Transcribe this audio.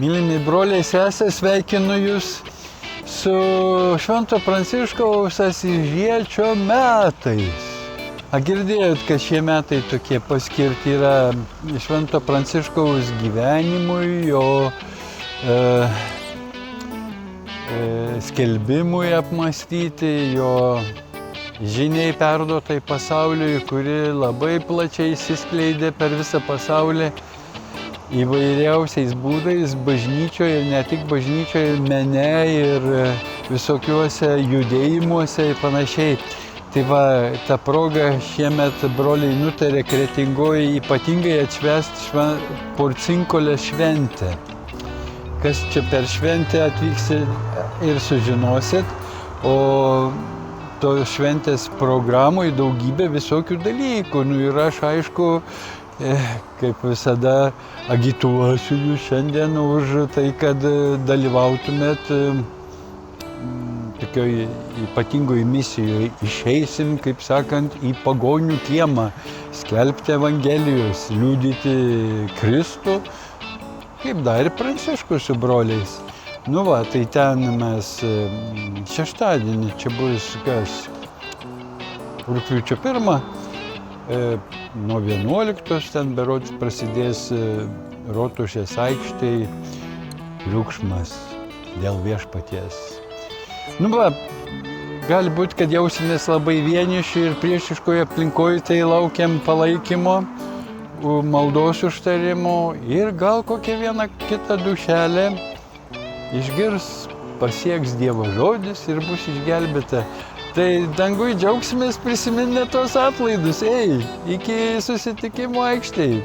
Mylimi broliai, sesės, sveikinu Jūs su Švento Pranciškaus Asyžiečio metais. Girdėjot, kad šie metai tokie paskirti yra Švento Pranciškaus gyvenimui, jo skelbimui apmąstyti, jo žiniai perduotai pasauliui, kuri labai plačiai išsiskleidė per visą pasaulį įvairiausiais būdais, bažnyčioje ir ne tik bažnyčioje, mene ir visokiuose judėjimuose ir panašiai. Tai va, ta proga šiemet broliai nutarė Kretingoje ypatingai atšvęsti Porcinkolės šventę. Kas čia per šventę atvyksit ir sužinosit, o to šventės programoje daugybė visokių dalykų. Ir aš, aišku, kaip visada agituosiu Jūs šiandien už tai, kad dalyvautumėt tokioj ypatingoje misijoje. Išeisim, kaip sakant, į pagonių kiemą, skelbti Evangelijos, liudyti Kristų, kaip darė Pranciškus su broliais. Nu va, tai ten mes šeštadienį, čia bus kas, rugpjūčio 1, nuo 11 ten berods prasidės Rotušės aikštėj triukšmas dėl Viešpaties. Nu va, gali būti, kad jausimės labai vieniši ir priešiškoje aplinkoje, tai laukiam palaikymo, maldos užtarimo ir gal kokią vieną kitą dušelę išgirs, pasieks Dievo žodis ir bus išgelbėta. Tai dangui džiaugsimės prisiminę tos atlaidus. Iki susitikimo aikštėje.